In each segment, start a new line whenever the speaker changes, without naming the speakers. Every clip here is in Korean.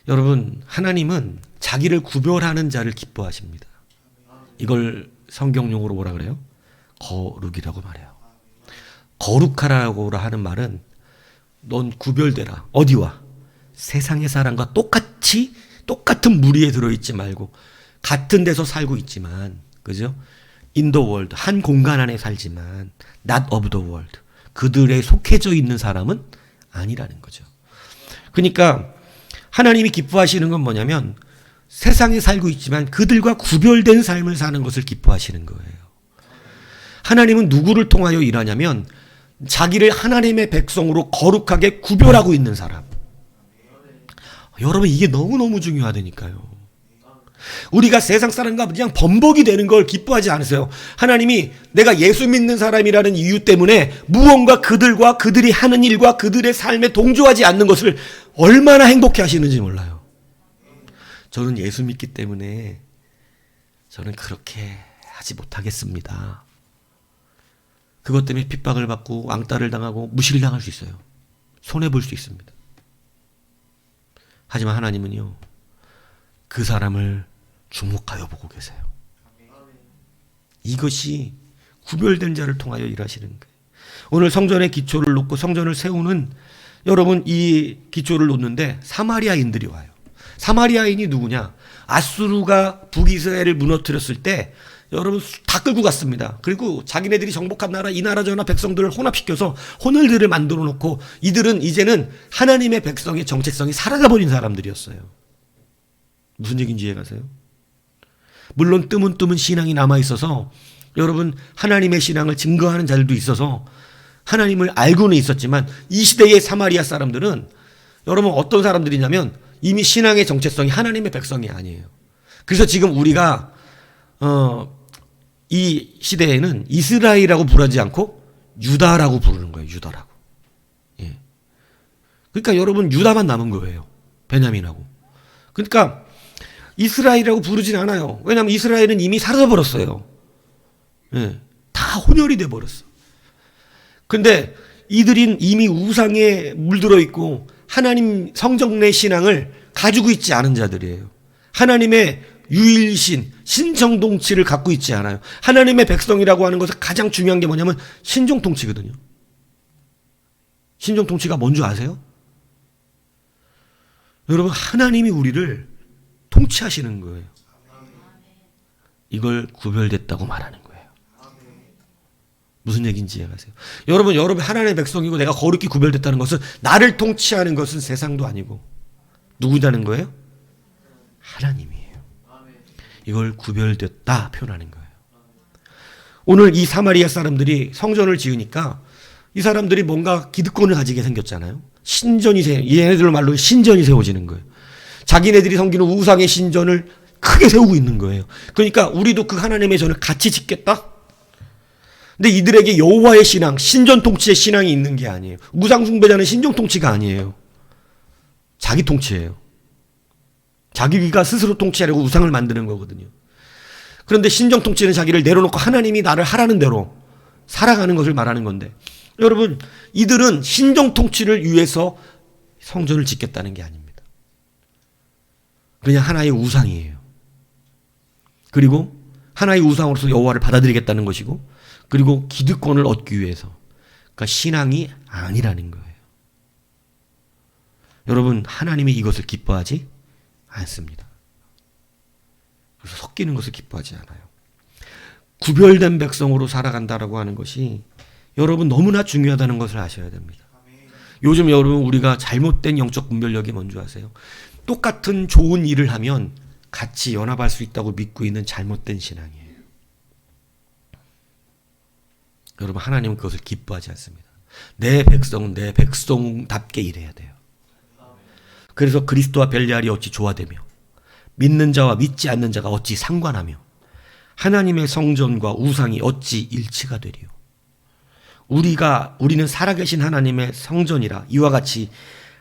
여러분, 하나님은 자기를 구별하는 자를 기뻐하십니다. 이걸 성경용어로 뭐라 그래요? 거룩이라고 말해요. 거룩하라고 하는 말은 넌 구별되라. 어디와? 세상의 사람과 똑같은 무리에 들어있지 말고 같은 데서 살고 있지만, 그죠? In the world, 한 공간 안에 살지만 not of the world, 그들에 속해져 있는 사람은 아니라는 거죠. 그러니까 하나님이 기뻐하시는 건 뭐냐면 세상에 살고 있지만 그들과 구별된 삶을 사는 것을 기뻐하시는 거예요. 하나님은 누구를 통하여 일하냐면 자기를 하나님의 백성으로 거룩하게 구별하고 있는 사람. 여러분, 이게 너무너무 중요하다니까요. 우리가 세상 사람과 그냥 범벅이 되는 걸 기뻐하지 않으세요. 하나님이 내가 예수 믿는 사람이라는 이유 때문에 무언가 그들과 그들이 하는 일과 그들의 삶에 동조하지 않는 것을 얼마나 행복해 하시는지 몰라요. 저는 예수 믿기 때문에 저는 그렇게 하지 못하겠습니다. 그것 때문에 핍박을 받고 왕따를 당하고 무시를 당할 수 있어요. 손해볼 수 있습니다. 하지만 하나님은요, 그 사람을 주목하여 보고 계세요. 이것이 구별된 자를 통하여 일하시는 거예요. 오늘 성전의 기초를 놓고 성전을 세우는, 여러분, 이 기초를 놓는데 사마리아인들이 와요. 사마리아인이 누구냐? 아수르가 북이스라엘을 무너뜨렸을 때 여러분 다 끌고 갔습니다. 그리고 자기네들이 정복한 나라, 이 나라 저 나라 백성들을 혼합시켜서 혼혈들을 만들어 놓고 이들은 이제는 하나님의 백성의 정체성이 사라져버린 사람들이었어요. 무슨 얘기인지 이해가세요? 물론 뜨문뜨문 신앙이 남아있어서 여러분 하나님의 신앙을 증거하는 자들도 있어서 하나님을 알고는 있었지만 이 시대의 사마리아 사람들은 여러분 어떤 사람들이냐면 이미 신앙의 정체성이 하나님의 백성이 아니에요. 그래서 지금 우리가 이 시대에는 이스라엘이라고 부르지 않고 유다라고 부르는 거예요. 유다라고. 예. 그러니까 여러분 유다만 남은 거예요. 베냐민하고. 그러니까 이스라엘이라고 부르진 않아요. 왜냐하면 이스라엘은 이미 사라져버렸어요. 예. 다 혼혈이 돼버렸어. 근데 이들은 이미 우상에 물들어 있고 하나님 성정 내 신앙을 가지고 있지 않은 자들이에요. 하나님의 유일신, 신정통치를 갖고 있지 않아요. 하나님의 백성이라고 하는 것은 가장 중요한 게 뭐냐면 신정통치거든요. 신정통치가 뭔지 아세요? 여러분, 하나님이 우리를 통치하시는 거예요. 이걸 구별됐다고 말하는 거예요. 무슨 얘기인지 이해가세요? 여러분 하나님의 백성이고 내가 거룩히 구별됐다는 것은 나를 통치하는 것은 세상도 아니고 누구냐는 거예요? 하나님이에요. 이걸 구별됐다 표현하는 거예요. 오늘 이 사마리아 사람들이 성전을 지으니까 이 사람들이 뭔가 기득권을 가지게 생겼잖아요. 얘네들 말로 신전이 세워지는 거예요. 자기네들이 섬기는 우상의 신전을 크게 세우고 있는 거예요. 그러니까 우리도 그 하나님의 전을 같이 짓겠다? 근데 이들에게 여호와의 신앙, 신전 통치의 신앙이 있는 게 아니에요. 우상 숭배자는 신전 통치가 아니에요. 자기 통치예요. 자기가 스스로 통치하려고 우상을 만드는 거거든요. 그런데 신정 통치는 자기를 내려놓고 하나님이 나를 하라는 대로 살아가는 것을 말하는 건데, 여러분 이들은 신정 통치를 위해서 성전을 짓겠다는 게 아닙니다. 그냥 하나의 우상이에요. 그리고 하나의 우상으로서 여호와를 받아들이겠다는 것이고, 그리고 기득권을 얻기 위해서, 그러니까 신앙이 아니라는 거예요. 여러분, 하나님이 이것을 기뻐하지 않습니다. 그래서 섞이는 것을 기뻐하지 않아요. 구별된 백성으로 살아간다라고 하는 것이 여러분 너무나 중요하다는 것을 아셔야 됩니다. 요즘 여러분 우리가 잘못된 영적 분별력이 뭔지 아세요? 똑같은 좋은 일을 하면 같이 연합할 수 있다고 믿고 있는 잘못된 신앙이에요. 여러분, 하나님은 그것을 기뻐하지 않습니다. 내 백성은 내 백성답게 일해야 돼요. 그래서 그리스도와 벨리알이 어찌 조화되며 믿는 자와 믿지 않는 자가 어찌 상관하며 하나님의 성전과 우상이 어찌 일치가 되리요. 우리는 살아계신 하나님의 성전이라. 이와 같이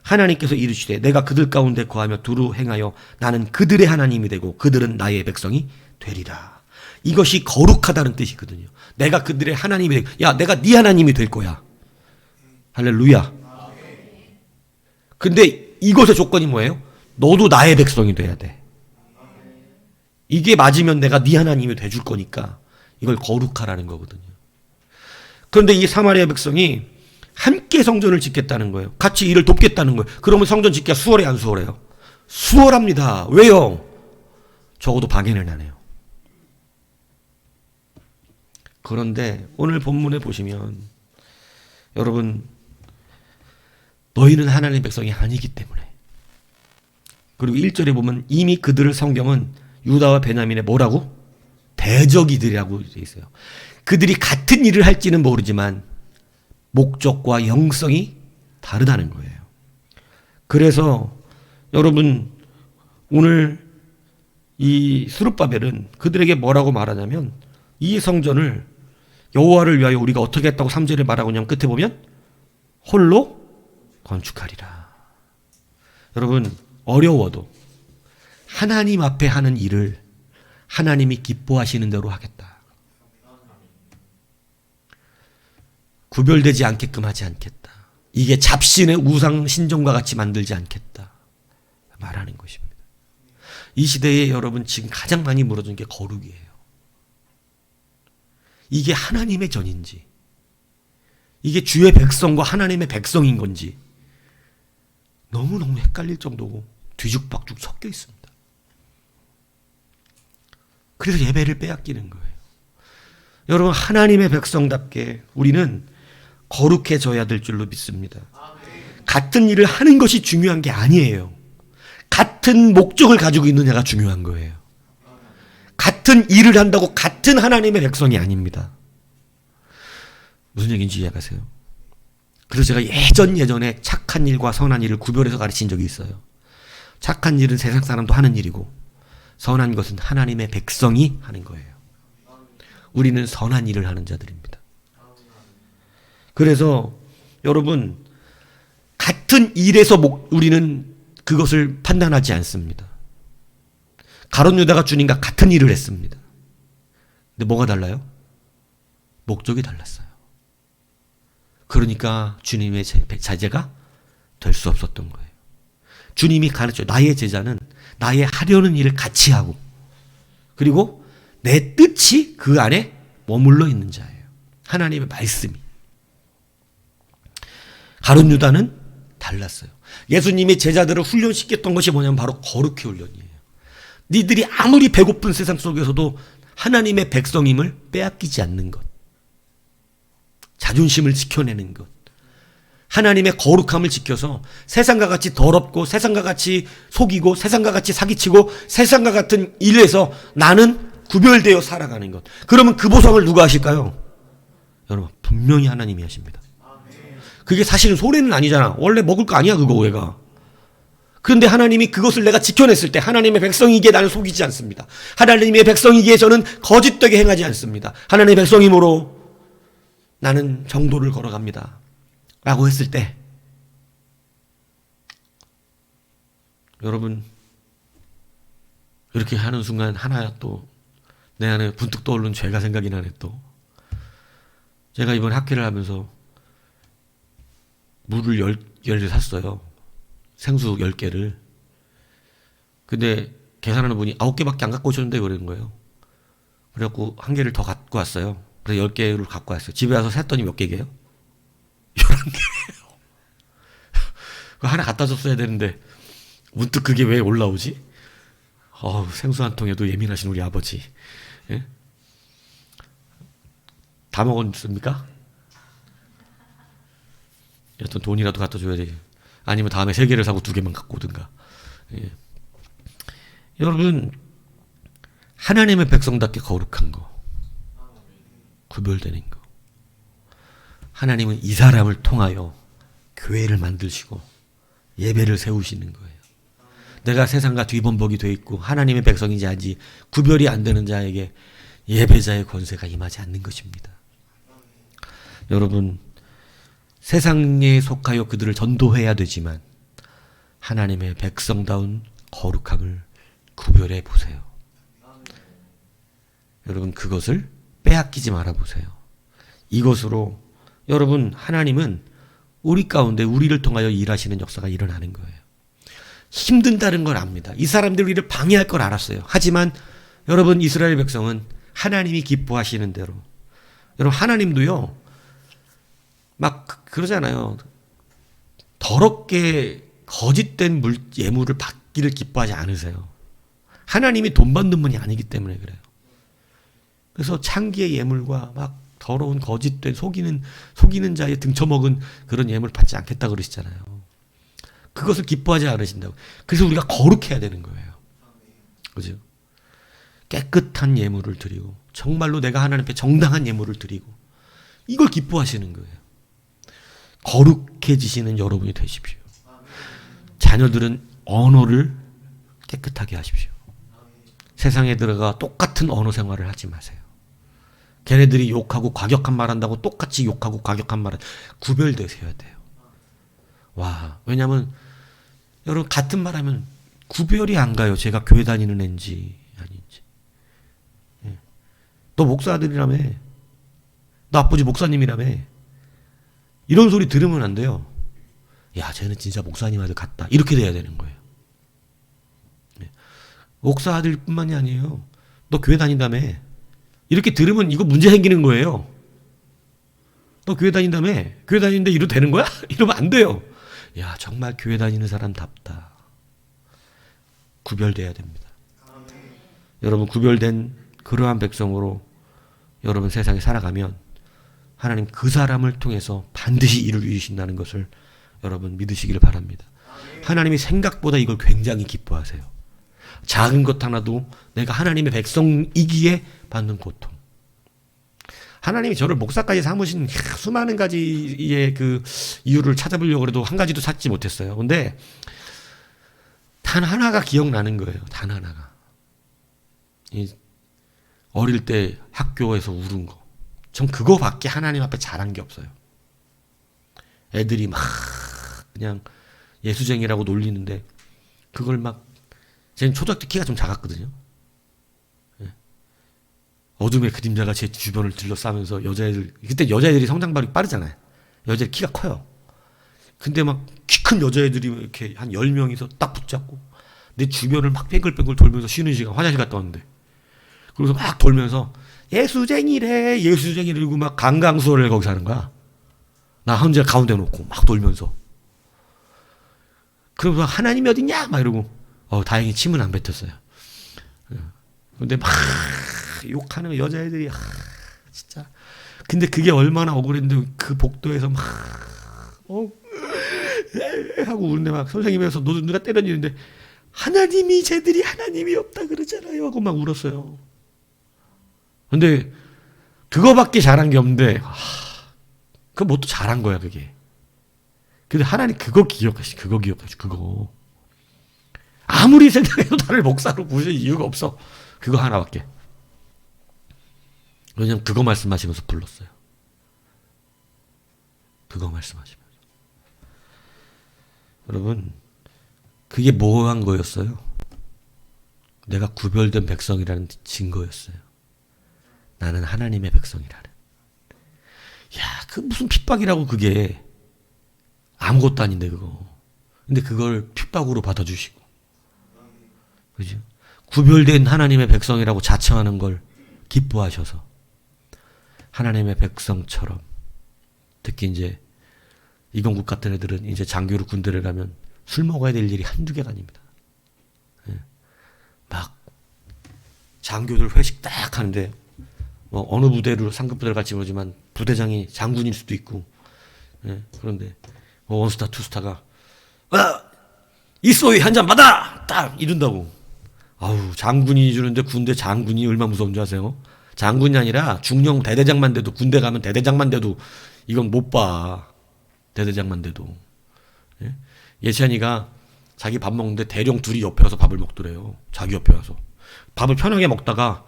하나님께서 이르시되 내가 그들 가운데 거하며 두루 행하여 나는 그들의 하나님이 되고 그들은 나의 백성이 되리라. 이것이 거룩하다는 뜻이거든요. 내가 그들의 하나님이 되고, 야, 내가 네 하나님이 될 거야. 할렐루야. 근데 이것의 조건이 뭐예요? 너도 나의 백성이 돼야 돼. 이게 맞으면 내가 네 하나님이 돼줄 거니까 이걸 거룩하라는 거거든요. 그런데 이 사마리아 백성이 함께 성전을 짓겠다는 거예요. 같이 일을 돕겠다는 거예요. 그러면 성전 짓기가 수월해 안 수월해요? 수월합니다. 왜요? 적어도 방해는 안 해요. 그런데 오늘 본문에 보시면 여러분 너희는 하나님의 백성이 아니기 때문에, 그리고 1절에 보면 이미 그들을 성경은 유다와 베냐민의 뭐라고? 대적이들이라고 되어 있어요. 그들이 같은 일을 할지는 모르지만 목적과 영성이 다르다는 거예요. 그래서 여러분 오늘 이 스룹바벨은 그들에게 뭐라고 말하냐면 이 성전을 여호와를 위하여 우리가 어떻게 했다고 3절에 말하고 있냐면 끝에 보면 홀로 건축하리라. 여러분 어려워도 하나님 앞에 하는 일을 하나님이 기뻐하시는 대로 하겠다. 구별되지 않게끔 하지 않겠다. 이게 잡신의 우상 신전과 같이 만들지 않겠다. 말하는 것입니다. 이 시대에 여러분 지금 가장 많이 물어주는 게 거룩이에요. 이게 하나님의 전인지, 이게 주의 백성과 하나님의 백성인 건지 너무너무 헷갈릴 정도고 뒤죽박죽 섞여 있습니다. 그래서 예배를 빼앗기는 거예요. 여러분 하나님의 백성답게 우리는 거룩해져야 될 줄로 믿습니다. 같은 일을 하는 것이 중요한 게 아니에요. 같은 목적을 가지고 있느냐가 중요한 거예요. 같은 일을 한다고 같은 하나님의 백성이 아닙니다. 무슨 얘기인지 이해가세요? 그래서 제가 예전에 착한 일과 선한 일을 구별해서 가르친 적이 있어요. 착한 일은 세상 사람도 하는 일이고 선한 것은 하나님의 백성이 하는 거예요. 우리는 선한 일을 하는 자들입니다. 그래서 여러분 같은 일에서 우리는 그것을 판단하지 않습니다. 가룟 유다가 주님과 같은 일을 했습니다. 근데 뭐가 달라요? 목적이 달랐어요. 그러니까 주님의 자제가 될 수 없었던 거예요. 주님이 가르쳐요. 나의 제자는 나의 하려는 일을 같이 하고 그리고 내 뜻이 그 안에 머물러 있는 자예요. 하나님의 말씀이. 가룟 유다는 달랐어요. 예수님이 제자들을 훈련시켰던 것이 뭐냐면 바로 거룩의 훈련이에요. 니들이 아무리 배고픈 세상 속에서도 하나님의 백성임을 빼앗기지 않는 것. 자존심을 지켜내는 것. 하나님의 거룩함을 지켜서 세상과 같이 더럽고 세상과 같이 속이고 세상과 같이 사기치고 세상과 같은 일에서 나는 구별되어 살아가는 것. 그러면 그 보상을 누가 하실까요? 여러분 분명히 하나님이 하십니다. 그게 사실은 손해는 아니잖아. 원래 먹을 거 아니야 그거 왜가. 그런데 하나님이 그것을 내가 지켜냈을 때 하나님의 백성이기에 나는 속이지 않습니다. 하나님의 백성이기에 저는 거짓되게 행하지 않습니다. 하나님의 백성이므로 나는 정도를 걸어갑니다. 라고 했을 때 여러분 이렇게 하는 순간 하나 또 내 안에 분뚝 떠오르는 죄가 생각이 나네. 또 제가 이번 학회를 하면서 물을 10개를 샀어요. 생수 10개를. 근데 계산하는 분이 9개밖에 안 갖고 오셨는데 그러는 거예요. 그래갖고 1개를 더 갖고 왔어요. 그래서 10개를 갖고 왔어요. 집에 와서 샜더니 몇 개게요? 11개예요. 그거 하나 갖다 줬어야 되는데 문득 그게 왜 올라오지? 생수 한 통에도 예민하신 우리 아버지. 예? 다 먹었습니까? 여튼 돈이라도 갖다 줘야 돼. 아니면 다음에 3개를 사고 2개만 갖고 오든가. 예. 여러분 하나님의 백성답게 거룩한 거, 구별되는 거. 하나님은 이 사람을 통하여 교회를 만드시고 예배를 세우시는 거예요. 내가 세상과 뒤범벅이 돼 있고 하나님의 백성인지 아닌지 구별이 안 되는 자에게 예배자의 권세가 임하지 않는 것입니다. 여러분 세상에 속하여 그들을 전도해야 되지만 하나님의 백성다운 거룩함을 구별해 보세요. 여러분 그것을 빼앗기지 말아 보세요. 이것으로 여러분 하나님은 우리 가운데 우리를 통하여 일하시는 역사가 일어나는 거예요. 힘든다는 걸 압니다. 이 사람들이 우리를 방해할 걸 알았어요. 하지만 여러분, 이스라엘 백성은 하나님이 기뻐하시는 대로, 여러분 하나님도요 막 그러잖아요. 더럽게 거짓된 예물을 받기를 기뻐하지 않으세요. 하나님이 돈 받는 분이 아니기 때문에 그래요. 그래서 창기의 예물과 막 더러운 거짓된 속이는 자의 등쳐먹은 그런 예물을 받지 않겠다 그러시잖아요. 그것을 기뻐하지 않으신다고. 그래서 우리가 거룩해야 되는 거예요. 그죠? 깨끗한 예물을 드리고 정말로 내가 하나님 앞에 정당한 예물을 드리고 이걸 기뻐하시는 거예요. 거룩해지시는 여러분이 되십시오. 자녀들은 언어를 깨끗하게 하십시오. 세상에 들어가 똑같은 언어 생활을 하지 마세요. 걔네들이 욕하고 과격한 말 한다고 똑같이 욕하고 과격한 말을 구별되셔야 돼요. 와, 왜냐면 여러분 같은 말 하면 구별이 안 가요. 제가 교회 다니는 애인지 아닌지. 예. 너 목사 아들이라며. 너 아버지 목사님이라며. 이런 소리 들으면 안 돼요. 야, 쟤는 진짜 목사님 아들 같다. 이렇게 돼야 되는 거예요. 예. 목사 아들뿐만이 아니에요. 너 교회 다닌다며. 이렇게 들으면 이거 문제 생기는 거예요. 너 교회 다닌다며. 교회 다니는데 이러도 되는 거야? 이러면 안 돼요. 야, 정말 교회 다니는 사람답다. 구별돼야 됩니다. 여러분, 구별된 그러한 백성으로 여러분 세상에 살아가면 하나님 그 사람을 통해서 반드시 일을 이루신다는 것을 여러분 믿으시기를 바랍니다. 하나님이 생각보다 이걸 굉장히 기뻐하세요. 작은 것 하나도 내가 하나님의 백성이기에 받는 고통. 하나님이 저를 목사까지 삼으신 수많은 가지의 그 이유를 찾아보려고 해도 한 가지도 찾지 못했어요. 근데 단 하나가 기억나는 거예요. 단 하나가. 어릴 때 학교에서 울은 거. 전 그거밖에 하나님 앞에 잘한 게 없어요. 애들이 막 그냥 예수쟁이라고 놀리는데 그걸 막, 쟤는 초등학교 때 키가 좀 작았거든요. 어둠의 그림자가 제 주변을 둘러싸면서 여자애들, 그때 여자애들이 성장발이 빠르잖아요. 여자애들 키가 커요. 근데 막 키 큰 여자애들이 이렇게 한 10명이서 딱 붙잡고 내 주변을 막 뺑글뺑글 돌면서 쉬는 시간 화장실 갔다 왔는데, 그래서 막 돌면서 예수쟁이래 이러고 막 강강수월을 거기서 하는 거야. 나 혼자 가운데 놓고 막 돌면서. 그러면서 하나님이 어딨냐 막 이러고, 다행히 침은 안 뱉었어요. 근데 막 욕하는 여자애들이 진짜. 근데 그게 얼마나 억울했는데 그 복도에서 막 하고 우는데 막 선생님에서 너 누가 때려주는데 하나님이 쟤들이 하나님이 없다 그러잖아요 하고 막 울었어요. 근데 그거밖에 잘한 게 없는데 그거 뭐 또 잘한 거야 그게. 근데 하나님 그거 기억하시. 그거 아무리 생각해도 나를 목사로 부르실 이유가 없어. 그거 하나밖에. 왜냐면 그거 말씀하시면서 불렀어요. 그거 말씀하시면서. 여러분, 그게 뭐한 거였어요? 내가 구별된 백성이라는 증거였어요. 나는 하나님의 백성이라는. 야, 그 무슨 핍박이라고 그게. 아무것도 아닌데 그거. 근데 그걸 핍박으로 받아주시고. 그죠? 구별된 하나님의 백성이라고 자청하는 걸 기뻐하셔서 하나님의 백성처럼, 특히 이제 이건국 같은 애들은 이제 장교로 군대를 가면 술 먹어야 될 일이 한두 개가 아닙니다. 예. 막 장교들 회식 딱 하는데 뭐 어느 부대로 상급 부대를 갈지 모르지만 부대장이 장군일 수도 있고, 예. 그런데 뭐 원스타 투스타가 이소희 한 잔 받아 딱 이른다고. 아우, 장군이 주는데 군대 장군이 얼마나 무서운 줄 아세요? 장군이 아니라 중령 대대장만 돼도, 군대 가면 대대장만 돼도 이건 못 봐. 대대장만 돼도. 예? 예찬이가 자기 밥 먹는데 대령 둘이 옆에 와서 밥을 먹더래요. 자기 옆에 와서 밥을 편하게 먹다가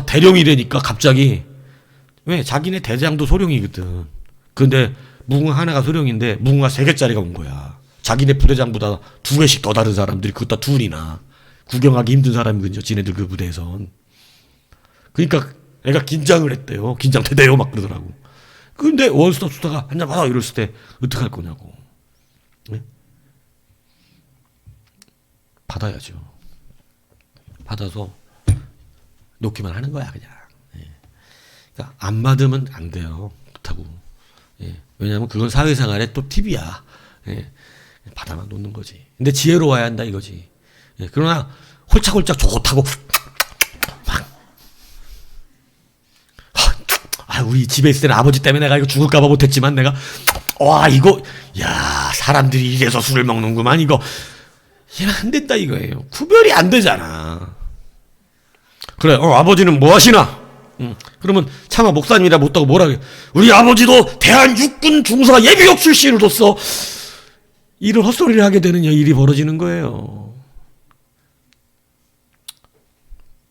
대령이래니까 갑자기, 왜 자기네 대장도 소령이거든. 근데 무궁화 하나가 소령인데 무궁화 3개짜리가 온 거야. 자기네 부대장보다 2개씩 더 다른 사람들이, 그것도 다 둘이나. 구경하기 힘든 사람이거든요, 지네들 그 부대에선. 그러니까 애가 긴장을 했대요. 긴장되대요 막 그러더라고. 근데 원스타 투스타가 한잔 받아 이랬을 때 어떡할 거냐고. 네? 받아야죠. 받아서 놓기만 하는 거야 그냥. 그러니까 안 받으면 안 돼요. 그렇다고. 왜냐하면 그건 사회생활의 또 팁이야. 받아만 놓는 거지. 근데 지혜로워야 한다 이거지. 그러나 홀짝홀짝 좋다고 우리 집에 있을 때는 아버지 때문에 내가 이거 죽을까봐 못했지만 내가 와 이거 야 사람들이 이래서 술을 먹는구만 이거 이러면 안 된다 이거예요. 구별이 안 되잖아. 그래 아버지는 뭐 하시나? 그러면 차마 목사님이라 못하고 뭐라 그래. 우리 아버지도 대한육군 중사 예비역 출신으로서 이런 헛소리를 하게 되는 일이 벌어지는 거예요.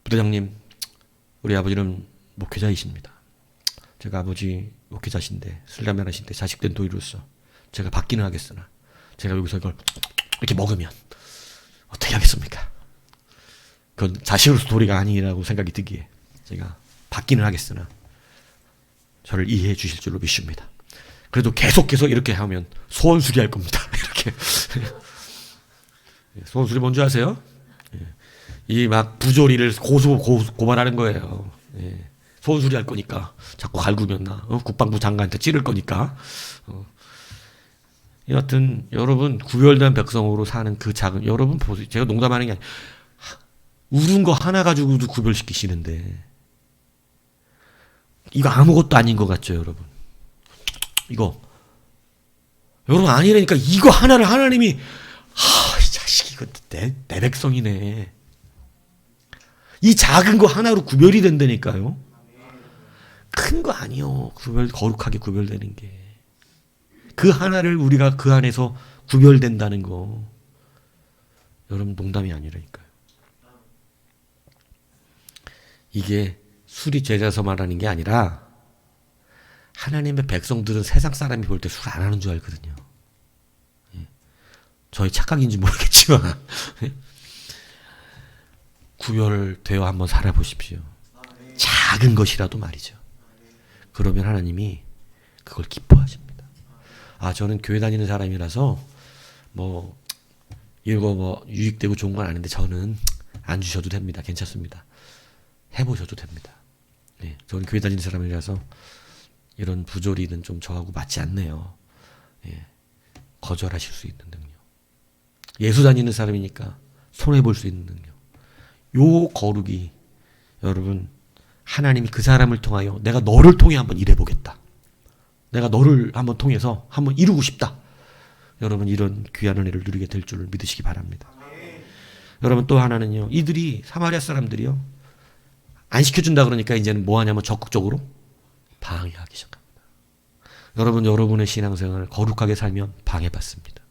부대장님 우리 아버지는 목회자이십니다. 제가 아버지 목회자신데 술담배하신데 자식된 도의로서 제가 받기는 하겠으나 제가 여기서 이걸 이렇게 먹으면 어떻게 하겠습니까? 그건 자식으로서 도리가 아니라고 생각이 들기에 제가 받기는 하겠으나 저를 이해해 주실 줄로 믿습니다. 그래도 계속해서 이렇게 하면 소원 수리할 겁니다. 이렇게 소원 수리 뭔지 아세요? 이 막 부조리를 고발하는 거예요. 소원 수리할 거니까 자꾸 갈구면 나 국방부 장관한테 찌를 거니까. 여하튼 여러분 구별된 백성으로 사는 그 작은 여러분 보세요. 제가 농담하는 게 아니라 울은 거 하나 가지고도 구별시키시는데 이거 아무것도 아닌 것 같죠 여러분? 이거 여러분 아니라니까. 이거 하나를 하나님이 이 자식 이거 내 백성이네. 이 작은 거 하나로 구별이 된다니까요. 큰 거 아니요. 거룩하게 구별되는 게. 그 하나를 우리가 그 안에서 구별된다는 거. 여러분 농담이 아니라니까요. 이게 술이 죄져서 말하는 게 아니라 하나님의 백성들은 세상 사람이 볼 때 술 안 하는 줄 알거든요. 저의 착각인지 모르겠지만 구별되어 한번 살아보십시오. 작은 것이라도 말이죠. 그러면 하나님이 그걸 기뻐하십니다. 저는 교회 다니는 사람이라서 이거 유익되고 좋은 건 아닌데 저는 안 주셔도 됩니다. 괜찮습니다. 해보셔도 됩니다. 저는 교회 다니는 사람이라서 이런 부조리는 좀 저하고 맞지 않네요. 거절하실 수 있는 능력. 예수 다니는 사람이니까 손해볼 수 있는 능력. 요 거룩이 여러분 하나님이 그 사람을 통하여 내가 너를 통해 한번 일해보겠다. 내가 너를 한번 통해서 한번 이루고 싶다. 여러분 이런 귀한 은혜를 누리게 될 줄 믿으시기 바랍니다. 여러분 또 하나는요. 이들이 사마리아 사람들이요. 안 시켜준다 그러니까 이제는 뭐 하냐면 적극적으로 방해하기 시작합니다. 여러분 여러분의 신앙생활을 거룩하게 살면 방해받습니다.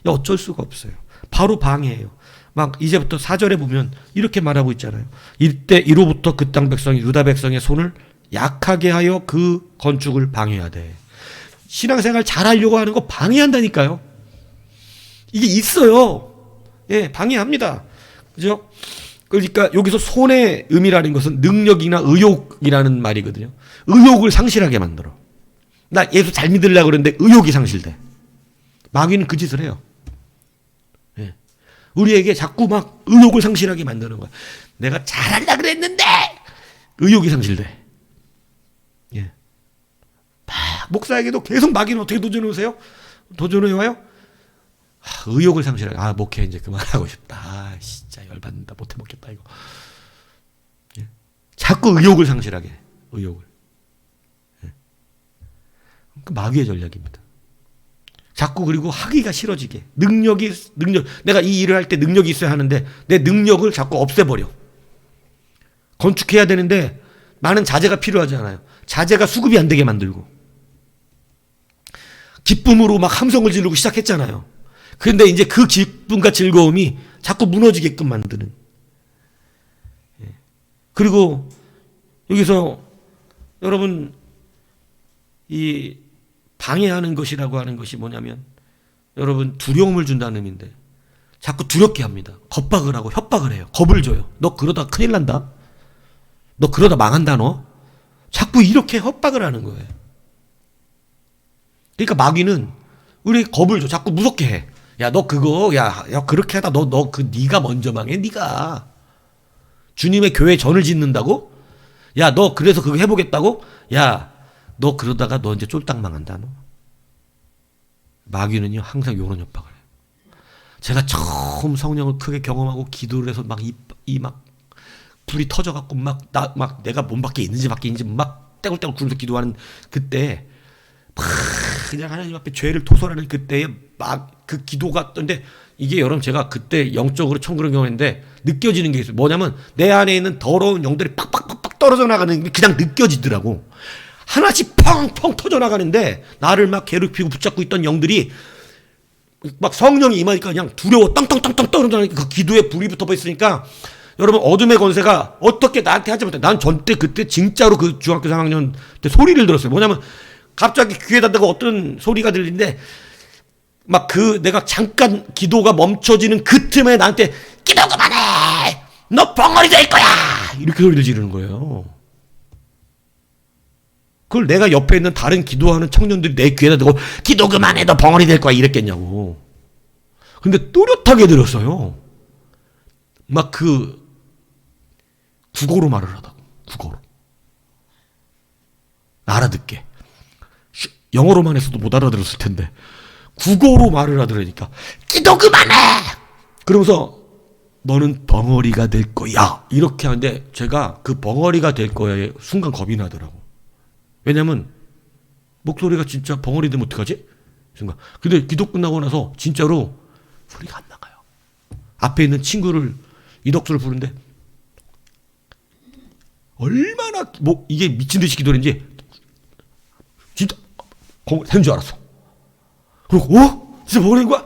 어쩔 수가 없어요. 바로 방해해요. 막 이제부터 4절에 보면 이렇게 말하고 있잖아요. 이때 이로부터 그 땅 백성이 유다 백성의 손을 약하게 하여 그 건축을 방해하되. 신앙생활 잘하려고 하는 거 방해한다니까요. 이게 있어요. 방해합니다. 그죠? 그러니까 여기서 손의 의미라는 것은 능력이나 의욕이라는 말이거든요. 의욕을 상실하게 만들어. 나 예수 잘 믿으려고 그러는데 의욕이 상실돼. 마귀는 그 짓을 해요. 우리에게 자꾸 막 의욕을 상실하게 만드는 거야. 내가 잘하려고 그랬는데 의욕이 상실돼. 목사에게도 계속 마귀는 어떻게 도전해 오세요? 도전해 와요? 의욕을 상실하게. 목회 이제 그만하고 싶다. 진짜 열받는다. 못해 먹겠다 이거. 자꾸 의욕을 상실하게. 의욕을. 그 마귀의 전략입니다. 자꾸 그리고 하기가 싫어지게. 능력. 내가 이 일을 할 때 능력이 있어야 하는데 내 능력을 자꾸 없애버려. 건축해야 되는데 많은 자재가 필요하잖아요. 자재가 수급이 안 되게 만들고. 기쁨으로 막 함성을 지르고 시작했잖아요. 그런데 이제 그 기쁨과 즐거움이 자꾸 무너지게끔 만드는. 그리고 여기서 여러분 이 방해하는 것이라고 하는 것이 뭐냐면 여러분 두려움을 준다는 의미인데 자꾸 두렵게 합니다. 겁박을 하고 협박을 해요. 겁을 줘요. 너 그러다 큰일 난다. 너 그러다 망한다 너. 자꾸 이렇게 협박을 하는 거예요. 그러니까 마귀는 우리 겁을 줘. 자꾸 무섭게 해. 야, 너 그거, 야, 그렇게 하다 네가 먼저 망해, 네가. 주님의 교회 전을 짓는다고? 야, 너 그래서 그거 해보겠다고? 야, 너 그러다가 너 이제 쫄딱 망한다, 너. 마귀는요, 항상 요런 협박을 해요. 제가 처음 성령을 크게 경험하고 기도를 해서 막 불이 터져갖고 막 내가 몸 밖에 있는지 밖에 있는지 막 떼굴떼굴 굴면서 기도하는 그때 막 그냥 하나님 앞에 죄를 토설하는 그때에 막 그 기도가 떴는데 이게 여러분 제가 그때 영적으로 처음 그런 경험인데 느껴지는 게 있어요. 뭐냐면 내 안에 있는 더러운 영들이 팍팍팍팍 떨어져 나가는 게 그냥 느껴지더라고. 하나씩 펑펑 터져 나가는데 나를 막 괴롭히고 붙잡고 있던 영들이 막 성령이 임하니까 그냥 두려워 땅땅땅땅 떨어져 나니까 그 기도에 불이 붙어 있으니까 여러분 어둠의 권세가 어떻게 나한테 하지 못해. 난 전때 그때 진짜로 그 중학교 3학년 때 소리를 들었어요. 뭐냐면 갑자기 귀에다 대고 어떤 소리가 들리는데 막 내가 잠깐 기도가 멈춰지는 그 틈에 나한테 기도 그만해! 너 벙어리 될 거야! 이렇게 소리를 지르는 거예요. 그걸 내가 옆에 있는 다른 기도하는 청년들이 내 귀에다 대고 기도 그만해! 너 벙어리 될 거야! 이랬겠냐고. 근데 또렷하게 들었어요. 막 국어로 말을 하다고. 국어로. 알아듣게. 영어로만 했어도 못 알아들었을 텐데 국어로 말을 하더라니까 기도 그만해! 그러면서 너는 벙어리가 될 거야 이렇게 하는데 제가 그 벙어리가 될 거야에 순간 겁이 나더라고. 왜냐면 목소리가 진짜 벙어리 되면 어떡하지? 순간. 근데 기도 끝나고 나서 진짜로 소리가 안 나가요. 앞에 있는 친구를 이덕수를 부르는데 얼마나 이게 미친 듯이 기도했는지 진짜 된 줄 알았어. 그리고 진짜 뭐 그런 거야?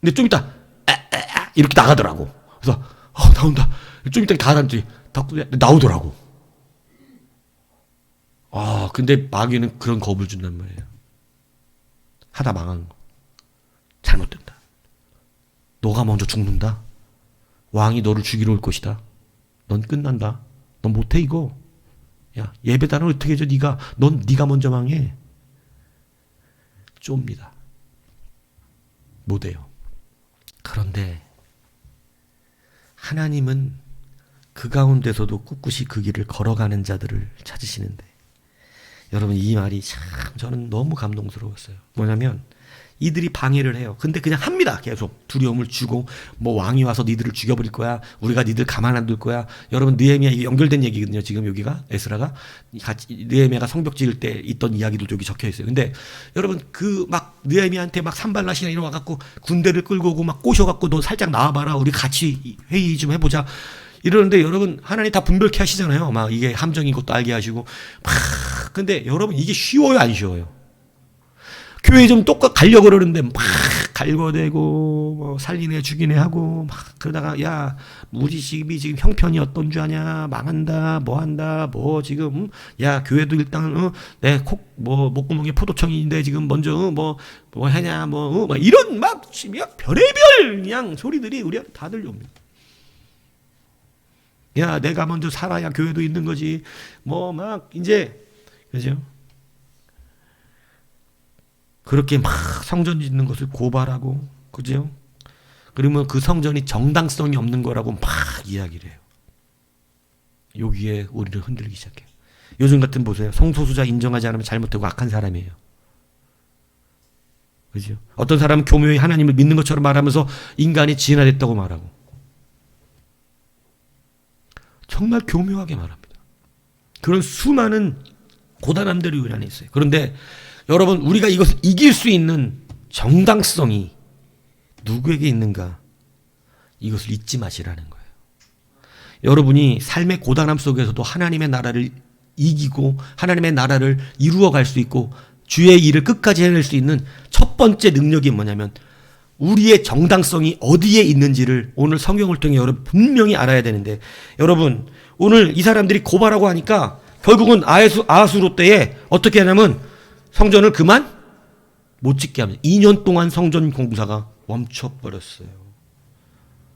근데 좀 이따 이렇게 나가더라고. 그래서 나온다. 좀 이따 가라앉지. 나오더라고. 근데 마귀는 그런 겁을 준단 말이에요. 하다 망한 거. 잘못된다. 너가 먼저 죽는다. 왕이 너를 죽이러 올 것이다. 넌 끝난다. 넌 못해 이거. 야, 예배단을 어떻게 해줘 네가. 네가 먼저 망해. 좁니다. 못해요. 그런데 하나님은 그 가운데서도 꿋꿋이 그 길을 걸어가는 자들을 찾으시는데 여러분 이 말이 참 저는 너무 감동스러웠어요. 뭐냐면 이들이 방해를 해요. 근데 그냥 합니다. 계속 두려움을 주고 왕이 와서 니들을 죽여버릴 거야. 우리가 니들 가만 안 둘 거야. 여러분 느헤미야 이게 연결된 얘기거든요. 지금 여기가 에스라가 같이 느헤미야가 성벽 지을 때 있던 이야기도 여기 적혀 있어요. 근데 여러분 느헤미야한테 산발랏이나 이런 와갖고 군대를 끌고 오고 꼬셔갖고 너 살짝 나와봐라. 우리 같이 회의 좀 해보자. 이러는데 여러분 하나님 다 분별케 하시잖아요. 이게 함정인 것도 알게 하시고 근데 여러분 이게 쉬워요 안 쉬워요? 교회 좀 똑같이 가려고 그러는데 막 갈궈대고 살리네 죽이네 하고 막 그러다가 야 우리 집이 지금 형편이 어떤 줄 아냐 망한다 뭐한다 지금 야 교회도 일단 내 목구멍에 포도청이 있는데 지금 먼저 뭐 하냐 막 이런 막 별의별 그냥 소리들이 우리한테 다 들려옵니다. 야 내가 먼저 살아야 교회도 있는 거지 이제 그죠? 그렇게 막 성전 짓는 것을 고발하고, 그죠? 그러면 그 성전이 정당성이 없는 거라고 막 이야기를 해요. 여기에 우리를 흔들기 시작해요. 요즘 같은 보세요. 성소수자 인정하지 않으면 잘못되고 악한 사람이에요. 그죠? 어떤 사람은 교묘히 하나님을 믿는 것처럼 말하면서 인간이 진화됐다고 말하고. 정말 교묘하게 말합니다. 그런 수많은 고단함들이 우리 안에 있어요. 그런데 여러분 우리가 이것을 이길 수 있는 정당성이 누구에게 있는가? 이것을 잊지 마시라는 거예요. 여러분이 삶의 고단함 속에서도 하나님의 나라를 이기고 하나님의 나라를 이루어갈 수 있고 주의 일을 끝까지 해낼 수 있는 첫 번째 능력이 뭐냐면 우리의 정당성이 어디에 있는지를 오늘 성경을 통해 여러분 분명히 알아야 되는데 여러분 오늘 이 사람들이 고발하고 하니까 결국은 아하수로 때에 어떻게 하냐면 성전을 그만 못 짓게 합니다. 2년 동안 성전 공사가 멈춰버렸어요.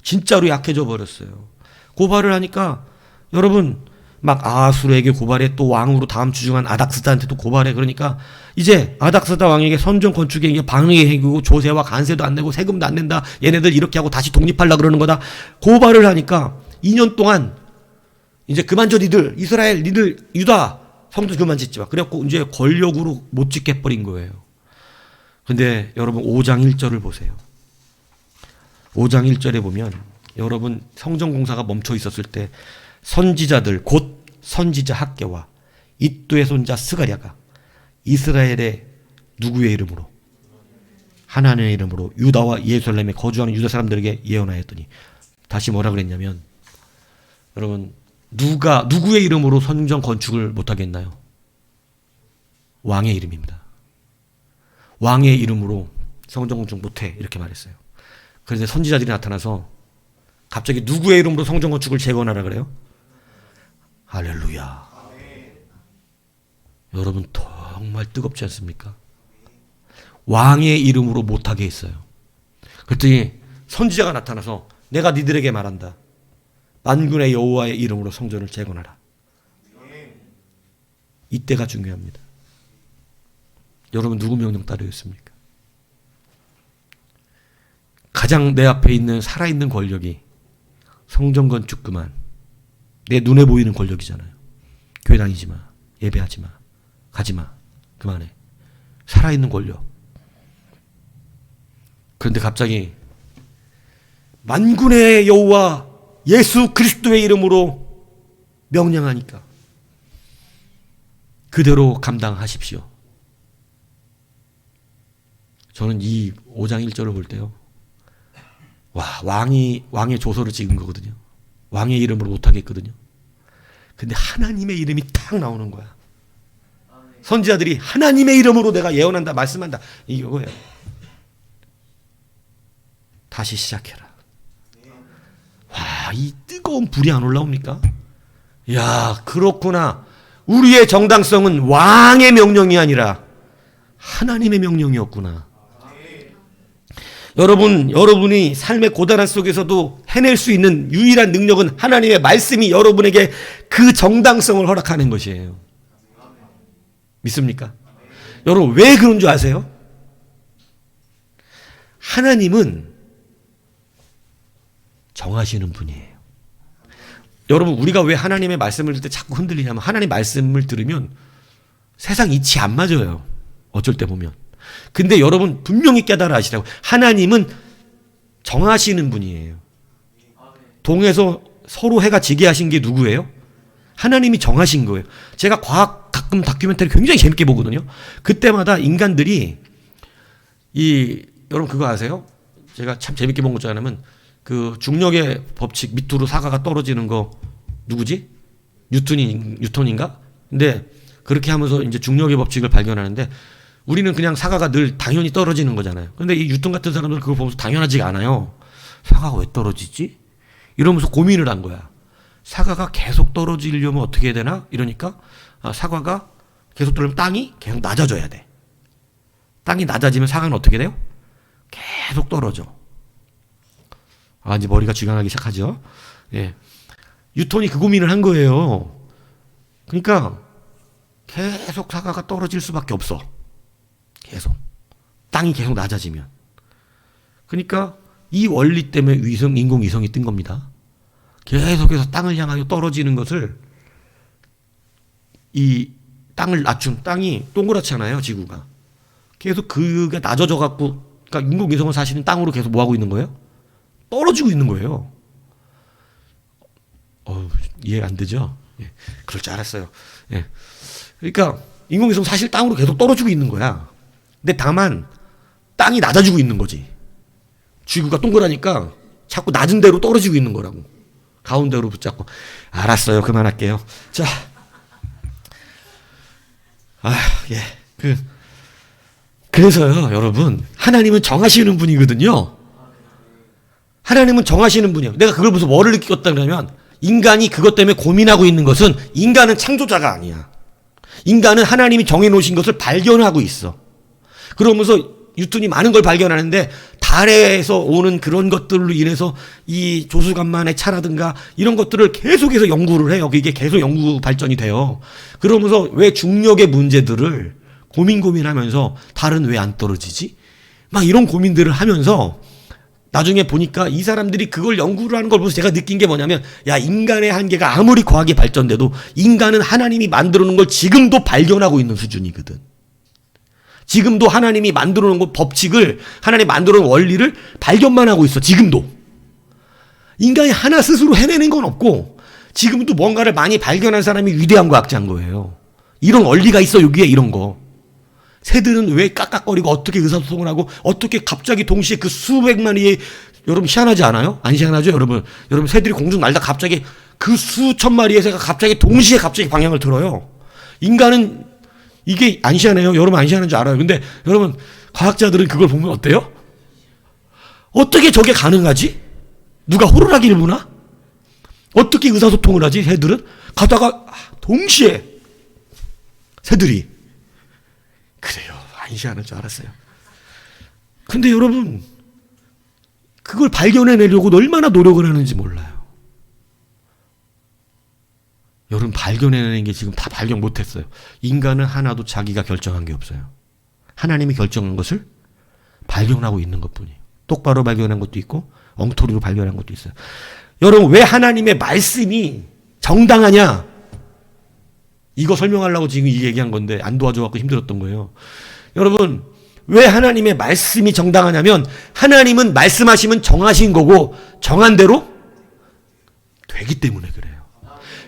진짜로 약해져 버렸어요. 고발을 하니까 여러분 막 아수르에게 고발해, 또 왕으로 다음 주중한 아닥스다한테 또 고발해. 그러니까 이제 아닥스다 왕에게 선전 건축에 이게 방해해 해고 조세와 관세도 안 내고 세금도 안 낸다. 얘네들 이렇게 하고 다시 독립하려 그러는 거다. 고발을 하니까 2년 동안 이제 그만 져 니들 이스라엘 니들 유다 성도 그만 짓지 마. 그래갖고 이제 권력으로 못 짓게 해버린 거예요. 근데 여러분 5장 1절을 보세요. 5장 1절에 보면 여러분 성전 공사가 멈춰 있었을 때 선지자들 곧 선지자 학개와 이또의 손자 스가랴가 이스라엘의 누구의 이름으로? 하나님의 이름으로 유다와 예루살렘에 거주하는 유다 사람들에게 예언하였더니, 다시 뭐라 그랬냐면, 여러분 누구의 이름으로 성전 건축을 못하게 했나요? 왕의 이름입니다. 왕의 이름으로 성전 건축 못해, 이렇게 말했어요. 그런데 선지자들이 나타나서 갑자기 누구의 이름으로 성전 건축을 재건하라 그래요? 할렐루야. 여러분 정말 뜨겁지 않습니까? 왕의 이름으로 못하게 했어요. 그랬더니 선지자가 나타나서 내가 니들에게 말한다. 만군의 여호와의 이름으로 성전을 재건하라. 이때가 중요합니다. 여러분 누구 명령 따르겠습니까? 가장 내 앞에 있는 살아있는 권력이 성전 건축 그만, 내 눈에 보이는 권력이잖아요. 교회 다니지 마, 예배하지 마, 가지 마, 그만해. 살아있는 권력. 그런데 갑자기 만군의 여호와 예수 그리스도의 이름으로 명령하니까 그대로 감당하십시오. 저는 이 5장 1절을 볼 때요, 와, 왕의 조서를 찍은 거거든요. 왕의 이름으로 못하게 했거든요. 근데 하나님의 이름이 탁 나오는 거야. 선지자들이 하나님의 이름으로 내가 예언한다, 말씀한다, 이거예요. 다시 시작해라. 와, 이 뜨거운 불이 안 올라옵니까? 야, 그렇구나. 우리의 정당성은 왕의 명령이 아니라 하나님의 명령이었구나. 여러분이 삶의 고단한 속에서도 해낼 수 있는 유일한 능력은 하나님의 말씀이 여러분에게 그 정당성을 허락하는 것이에요. 믿습니까? 여러분 왜 그런 줄 아세요? 하나님은 정하시는 분이에요. 여러분 우리가 왜 하나님의 말씀을 들을 때 자꾸 흔들리냐면, 하나님 말씀을 들으면 세상 이치 안 맞아요. 어쩔 때 보면. 근데 여러분 분명히 깨달아 아시라고, 하나님은 정하시는 분이에요. 동에서 서로 해가 지게 하신 게 누구예요? 하나님이 정하신 거예요. 제가 과학 가끔 다큐멘터리 굉장히 재밌게 보거든요. 그때마다 인간들이 여러분 그거 아세요? 제가 참 재밌게 본 것 중 하나는 그 중력의 법칙 밑으로 사과가 떨어지는 거 누구지? 뉴턴인가? 근데 그렇게 하면서 이제 중력의 법칙을 발견하는데, 우리는 그냥 사과가 늘 당연히 떨어지는 거잖아요. 그런데 이 뉴턴 같은 사람들은 그걸 보면서 당연하지가 않아요. 사과가 왜 떨어지지? 이러면서 고민을 한 거야. 사과가 계속 떨어지려면 어떻게 해야 되나? 이러니까 사과가 계속 떨어지면 땅이 계속 낮아져야 돼. 땅이 낮아지면 사과는 어떻게 돼요? 계속 떨어져. 이제 머리가 쥐강하기 시작하죠. 예. 뉴턴이 그 고민을 한 거예요. 그러니까 계속 사과가 떨어질 수밖에 없어. 계속. 땅이 계속 낮아지면. 그러니까 이 원리 때문에 인공위성이 뜬 겁니다. 계속해서 땅을 향하여 떨어지는 것을, 이 땅을 낮춘, 땅이 동그랗잖아요, 지구가. 계속 그게 낮아져 갖고, 그러니까 인공위성은 사실은 땅으로 계속 뭐 하고 있는 거예요? 떨어지고 있는 거예요. 이해가 안 되죠? 예, 그럴 줄 알았어요. 예. 그러니까 인공위성 사실 땅으로 계속 떨어지고 있는 거야. 근데 다만 땅이 낮아지고 있는 거지. 지구가 동그라니까 자꾸 낮은 데로 떨어지고 있는 거라고. 가운데로 붙잡고. 알았어요. 그만할게요. 자. 예. 그래서요, 여러분, 하나님은 정하시는 분이거든요. 하나님은 정하시는 분이에요. 내가 그걸 보면서 뭐를 느꼈다 그러면, 인간이 그것 때문에 고민하고 있는 것은, 인간은 창조자가 아니야. 인간은 하나님이 정해놓으신 것을 발견하고 있어. 그러면서 뉴턴이 많은 걸 발견하는데, 다 가래에서 오는 그런 것들로 인해서 이 조수간만의 차라든가 이런 것들을 계속해서 연구를 해요. 이게 계속 연구 발전이 돼요. 그러면서 왜 중력의 문제들을 고민하면서 달은 왜 안 떨어지지? 막 이런 고민들을 하면서 나중에 보니까 이 사람들이 그걸 연구를 하는 걸 보면서 제가 느낀 게 뭐냐면, 야, 인간의 한계가 아무리 과학이 발전돼도 인간은 하나님이 만들어 놓은 걸 지금도 발견하고 있는 수준이거든. 지금도 하나님이 만들어 놓은 법칙을, 하나님이 만들어 놓은 원리를 발견만 하고 있어. 지금도. 인간이 하나 스스로 해내는 건 없고 지금도 뭔가를 많이 발견한 사람이 위대한 과학자인 거예요. 이런 원리가 있어, 여기에 이런 거. 새들은 왜 깍깍거리고 어떻게 의사소통을 하고 어떻게 갑자기 동시에 그 수백 마리의, 여러분 희한하지 않아요? 안 희한하죠, 여러분? 여러분 새들이 공중 날다 갑자기 그 수천 마리의 새가 갑자기 동시에 방향을 틀어요. 인간은 이게 안 희한해요? 여러분 안 희한한 줄 알아요. 근데 여러분 과학자들은 그걸 보면 어때요? 어떻게 저게 가능하지? 누가 호루라기를 부나? 어떻게 의사소통을 하지? 새들은 가다가 동시에 새들이. 그래요. 안 희한한 줄 알았어요. 근데 여러분 그걸 발견해내려고 얼마나 노력을 하는지 몰라요. 여러분 발견해내는 게 지금 다 발견 못했어요. 인간은 하나도 자기가 결정한 게 없어요. 하나님이 결정한 것을 발견하고 있는 것뿐이에요. 똑바로 발견한 것도 있고 엉터리로 발견한 것도 있어요. 여러분 왜 하나님의 말씀이 정당하냐? 이거 설명하려고 지금 이 얘기한 건데 안 도와줘갖고 힘들었던 거예요. 여러분 왜 하나님의 말씀이 정당하냐면 하나님은 말씀하시면 정하신 거고 정한 대로 되기 때문에 그래요.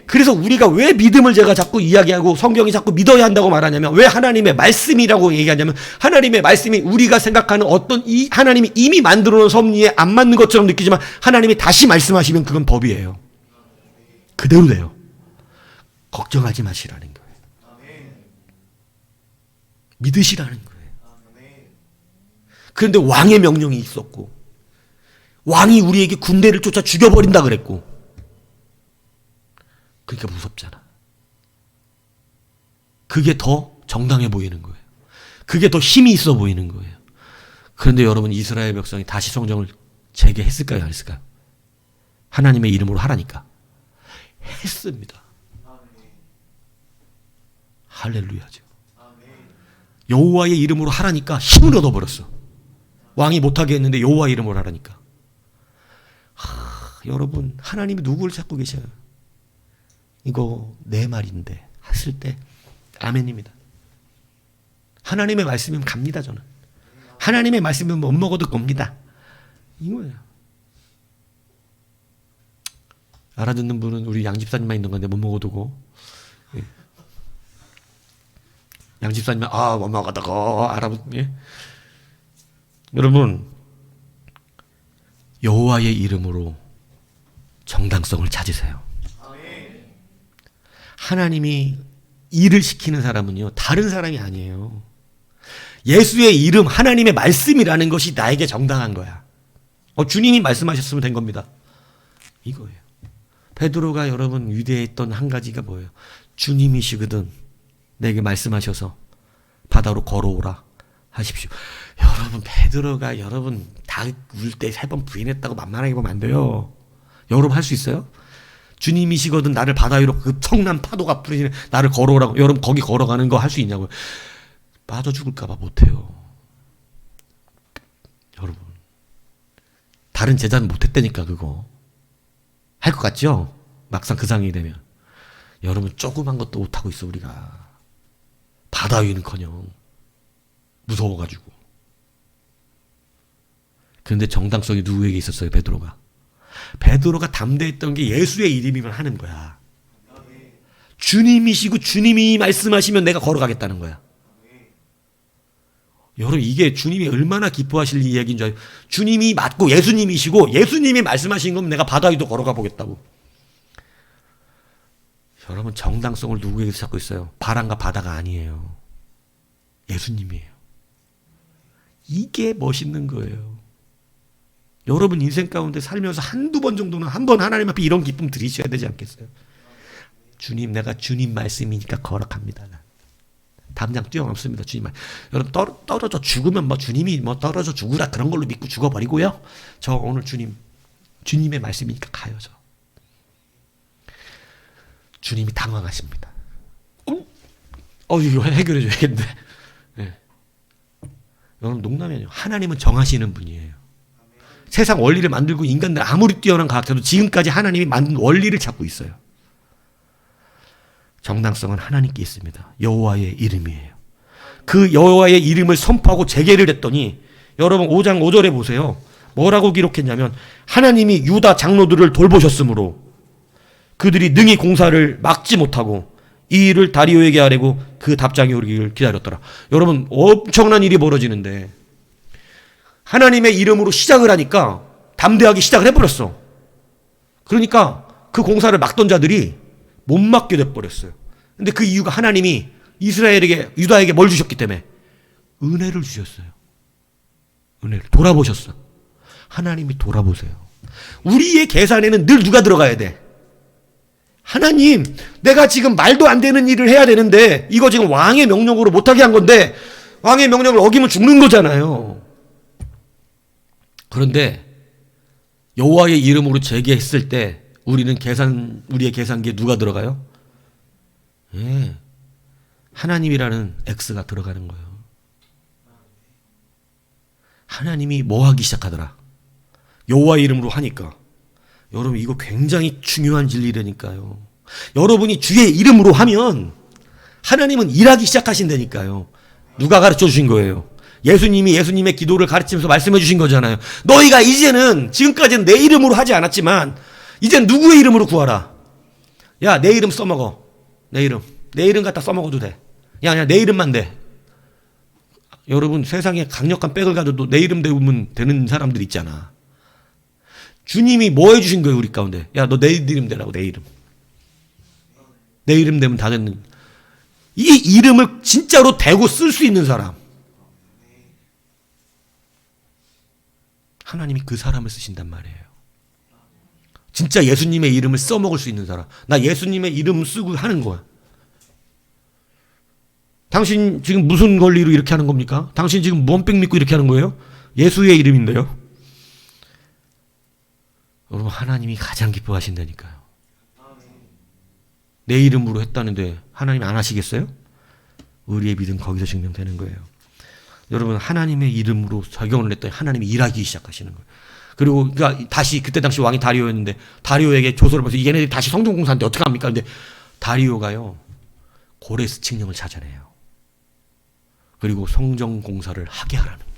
그래서 우리가 왜 믿음을 제가 자꾸 이야기하고 성경이 자꾸 믿어야 한다고 말하냐면, 왜 하나님의 말씀이라고 얘기하냐면, 하나님의 말씀이 우리가 생각하는 어떤 이 하나님이 이미 만들어 놓은 섭리에 안 맞는 것처럼 느끼지만 하나님이 다시 말씀하시면 그건 법이에요. 그대로 돼요. 걱정하지 마시라는 거예요. 믿으시라는 거예요. 그런데 왕의 명령이 있었고 왕이 우리에게 군대를 쫓아 죽여버린다 그랬고, 그러니까 무섭잖아. 그게 더 정당해 보이는 거예요. 그게 더 힘이 있어 보이는 거예요. 그런데 여러분 이스라엘 백성이 다시 성정을 재개했을까요? 안 했을까요? 하나님의 이름으로 하라니까. 했습니다. 할렐루야죠. 여호와의 이름으로 하라니까 힘을 얻어버렸어. 왕이 못하게 했는데 여호와의 이름으로 하라니까. 여러분 하나님이 누구를 찾고 계셔요? 이거 내 말인데 했을 때 아멘입니다. 하나님의 말씀이면 갑니다. 저는 하나님의 말씀이면 못 먹어도 겁니다. 이거예요. 알아듣는 분은 우리 양집사님만 있는 건데 못 먹어두고, 예. 양집사님은 못 먹어두고 예. 여러분 여호와의 이름으로 정당성을 찾으세요. 하나님이 일을 시키는 사람은요 다른 사람이 아니에요. 예수의 이름, 하나님의 말씀이라는 것이 나에게 정당한 거야. 주님이 말씀하셨으면 된 겁니다. 이거예요. 베드로가 여러분 위대했던 한 가지가 뭐예요? 주님이시거든 내게 말씀하셔서 바다로 걸어오라 하십시오. 여러분 베드로가 여러분 다 울 때 3번 부인했다고 만만하게 보면 안 돼요. 여러분 할 수 있어요? 주님이시거든 나를 바다 위로 그 청난 파도가 부르시는 나를 걸어오라고. 여러분 거기 걸어가는 거 할 수 있냐고요? 빠져 죽을까 봐 못해요. 여러분 다른 제자는 못했다니까. 그거 할 것 같죠? 막상 그 상황이 되면. 여러분 조그만 것도 못하고 있어 우리가. 바다 위는커녕 무서워가지고. 그런데 정당성이 누구에게 있었어요? 베드로가 담대했던 게 예수의 이름이면 하는 거야. 주님이시고 주님이 말씀하시면 내가 걸어가겠다는 거야. 여러분 이게 주님이 얼마나 기뻐하실 이야기인 줄 알아요? 주님이 맞고 예수님이시고 예수님이 말씀하신 거면 내가 바다 위도 걸어가 보겠다고. 여러분 정당성을 누구에게서 찾고 있어요? 바람과 바다가 아니에요. 예수님이에요. 이게 멋있는 거예요. 여러분 인생 가운데 살면서 한두 번 정도는 한 번 하나님 앞에 이런 기쁨 드리셔야 되지 않겠어요? 주님 내가 주님 말씀이니까 거룩합니다. 담장 뛰어넘습니다. 주님. 여러분 떨어져 죽으면 뭐 주님이 뭐 떨어져 죽으라 그런 걸로 믿고 죽어버리고요. 저 오늘 주님의 말씀이니까 가요. 저. 주님이 당황하십니다. 이거 해결해 줘야겠는데. 네. 여러분 농담이 아니에요. 하나님은 정하시는 분이에요. 세상 원리를 만들고 인간들 아무리 뛰어난 과학자도 지금까지 하나님이 만든 원리를 찾고 있어요. 정당성은 하나님께 있습니다. 여호와의 이름이에요. 그 여호와의 이름을 선포하고 재개를 했더니 여러분 5장 5절에 보세요. 뭐라고 기록했냐면 하나님이 유다 장로들을 돌보셨으므로 그들이 능히 공사를 막지 못하고 이 일을 다리오에게 아뢰고 그 답장이 오기를 기다렸더라. 여러분 엄청난 일이 벌어지는데 하나님의 이름으로 시작을 하니까 담대하게 시작을 해버렸어. 그러니까 그 공사를 막던 자들이 못 막게 돼버렸어요. 근데 그 이유가 하나님이 이스라엘에게 유다에게 뭘 주셨기 때문에 은혜를 주셨어요. 은혜를 돌아보셨어. 하나님이 돌아보세요. 우리의 계산에는 늘 누가 들어가야 돼? 하나님, 내가 지금 말도 안 되는 일을 해야 되는데 이거 지금 왕의 명령으로 못하게 한 건데 왕의 명령을 어기면 죽는 거잖아요. 그런데 여호와의 이름으로 재개했을 때 우리의 계산기에 누가 들어가요? 예, 하나님이라는 X가 들어가는 거예요. 하나님이 뭐 하기 시작하더라? 여호와의 이름으로 하니까. 여러분 이거 굉장히 중요한 진리라니까요. 여러분이 주의 이름으로 하면 하나님은 일하기 시작하신다니까요. 누가 가르쳐 주신 거예요? 예수님이 예수님의 기도를 가르치면서 말씀해 주신 거잖아요. 너희가 이제는 지금까지는 내 이름으로 하지 않았지만 이젠 누구의 이름으로 구하라. 야, 내 이름 써먹어. 내 이름 갖다 써먹어도 돼. 야, 내 이름만 돼. 여러분 세상에 강력한 백을 가져도 내 이름 대우면 되는 사람들 있잖아. 주님이 뭐 해주신 거예요 우리 가운데? 야, 너 내 이름 대라고. 내 이름. 내 이름 되면 다 됐는. 이 이름을 진짜로 대고 쓸 수 있는 사람. 하나님이 그 사람을 쓰신단 말이에요. 진짜 예수님의 이름을 써먹을 수 있는 사람. 나 예수님의 이름 쓰고 하는 거야. 당신 지금 무슨 권리로 이렇게 하는 겁니까? 당신 지금 뭔 백 믿고 이렇게 하는 거예요? 예수의 이름인데요. 여러분 하나님이 가장 기뻐하신다니까요. 내 이름으로 했다는데 하나님 안 하시겠어요? 우리의 믿음 거기서 증명되는 거예요. 여러분 하나님의 이름으로 적용을 했더니 하나님이 일하기 시작하시는 거예요. 그리고 그러니까 다시 그때 당시 왕이 다리오였는데 다리오에게 조서를 보내서 얘네들이 다시 성전 공사하는데 어떻게 합니까? 근데 다리오가요 고레스 칙령을 찾아내요. 그리고 성전 공사를 하게 하라는 거예요.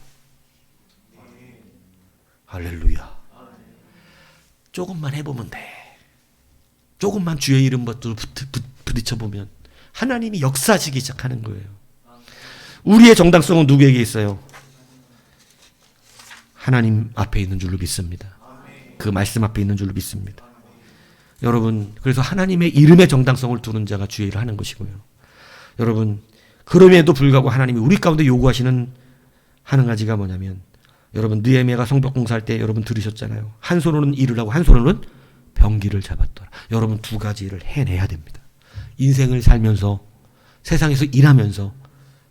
할렐루야. 조금만 해보면 돼. 조금만 주의 이름부터 부딪혀보면 하나님이 역사하시기 시작하는 거예요. 우리의 정당성은 누구에게 있어요? 하나님 앞에 있는 줄로 믿습니다. 그 말씀 앞에 있는 줄로 믿습니다. 여러분 그래서 하나님의 이름의 정당성을 두는 자가 주의 일을 하는 것이고요. 여러분 그럼에도 불구하고 하나님이 우리 가운데 요구하시는 한 가지가 뭐냐면 여러분 느헤미야가 성벽 공사할 때 여러분 들으셨잖아요. 한 손으로는 일을 하고 한 손으로는 병기를 잡았더라. 여러분 두 가지 일을 해내야 됩니다. 인생을 살면서 세상에서 일하면서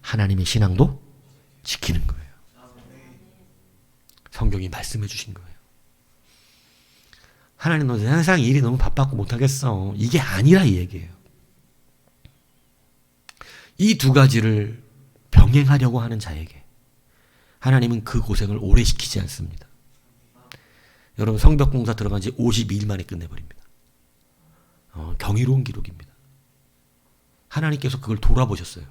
하나님의 신앙도 지키는 거예요. 성경이 말씀해 주신 거예요. 하나님 너 세상 일이 너무 바빴고 못하겠어. 이게 아니라 이 얘기예요. 이 두 가지를 병행하려고 하는 자에게 하나님은 그 고생을 오래 시키지 않습니다. 여러분 성벽 공사 들어간 지 52일 만에 끝내버립니다. 경이로운 기록입니다. 하나님께서 그걸 돌아보셨어요.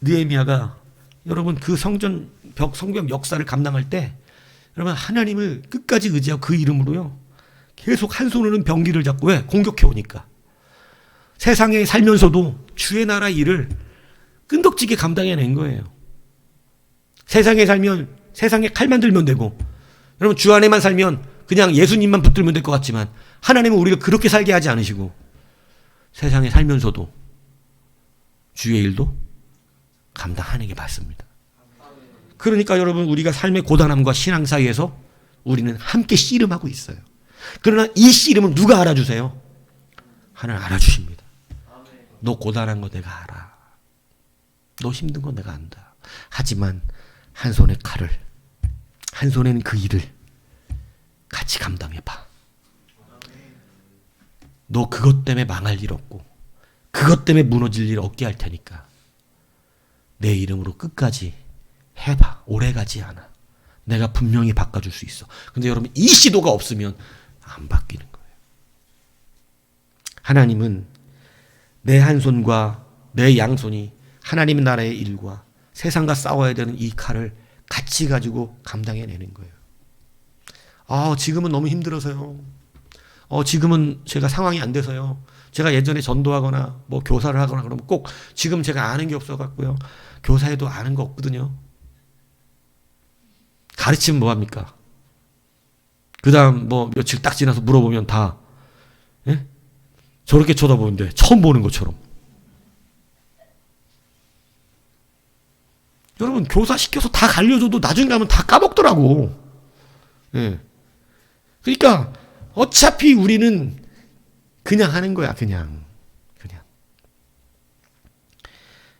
느헤미야가 여러분 그 성벽 역사를 감당할 때 여러분 하나님을 끝까지 의지하고 그 이름으로요 계속 한 손으로는 병기를 잡고 왜? 공격해 오니까 세상에 살면서도 주의 나라 일을 끈덕지게 감당해낸 거예요. 세상에 살면 세상에 칼만 들면 되고 여러분 주 안에만 살면 그냥 예수님만 붙들면 될 것 같지만 하나님은 우리를 그렇게 살게 하지 않으시고 세상에 살면서도 주의 일도 감당하는 게 맞습니다. 그러니까 여러분 우리가 삶의 고단함과 신앙 사이에서 우리는 함께 씨름하고 있어요. 그러나 이 씨름은 누가 알아주세요? 하나님 알아주십니다. 너 고단한 거 내가 알아. 너 힘든 건 내가 안다. 하지만 한 손에 칼을, 한 손에는 그 일을 같이 감당해봐. 너 그것 때문에 망할 일 없고 그것 때문에 무너질 일 없게 할 테니까 내 이름으로 끝까지 해봐. 오래 가지 않아. 내가 분명히 바꿔줄 수 있어. 근데 여러분, 이 시도가 없으면 안 바뀌는 거예요. 하나님은 내 한 손과 내 양손이 하나님 나라의 일과 세상과 싸워야 되는 이 칼을 같이 가지고 감당해내는 거예요. 지금은 너무 힘들어서요. 지금은 제가 상황이 안 돼서요. 제가 예전에 전도하거나 뭐 교사를 하거나 그러면 꼭 지금 제가 아는 게 없어갖고요. 교사에도 아는 거 없거든요. 가르치면 뭐합니까? 그 다음 뭐 며칠 딱 지나서 물어보면 다 예? 저렇게 쳐다보는데 처음 보는 것처럼. 여러분, 교사 시켜서 다 가르쳐줘도 나중에 가면 다 까먹더라고. 예. 그러니까 어차피 우리는 그냥 하는 거야. 그냥.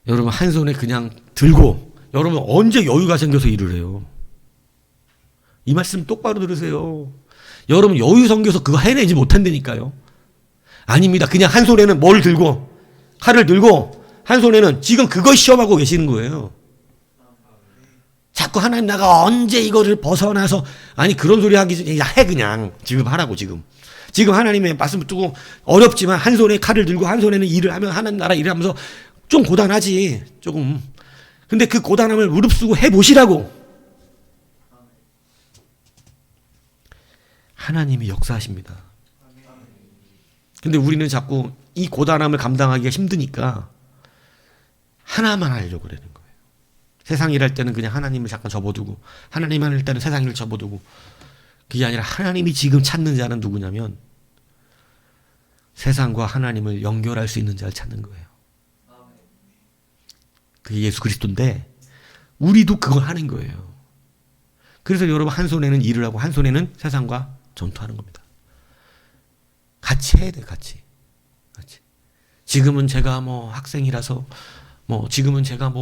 여러분, 한 손에 그냥 들고, 여러분 언제 여유가 생겨서 일을 해요? 이 말씀 똑바로 들으세요. 여러분 여유 생겨서 그거 해내지 못한다니까요. 아닙니다. 그냥 한 손에는 뭘 들고, 칼을 들고 한 손에는 지금 그거 시험하고 계시는 거예요. 자꾸 하나님 나가 언제 이거를 벗어나서, 아니 그런 소리 하기 전에 해. 그냥 지금 하라고. 지금 하나님의 말씀 듣고 어렵지만 한 손에 칼을 들고 한 손에는 일을 하면 하나님 나라 일을 하면서 좀 고단하지 조금. 근데 그 고단함을 무릅쓰고 해보시라고. 하나님이 역사하십니다. 근데 우리는 자꾸 이 고단함을 감당하기가 힘드니까 하나만 하려고 그러는 거예요. 세상 일할 때는 그냥 하나님을 잠깐 접어두고, 하나님만 할 때는 세상 일을 접어두고. 그게 아니라 하나님이 지금 찾는 자는 누구냐면 세상과 하나님을 연결할 수 있는 자를 찾는 거예요. 그게 예수 그리스도인데 우리도 그걸 하는 거예요. 그래서 여러분, 한 손에는 일을 하고 한 손에는 세상과 전투하는 겁니다. 같이 해야 돼. 같이. 지금은 제가 뭐 학생이라서 지금은 제가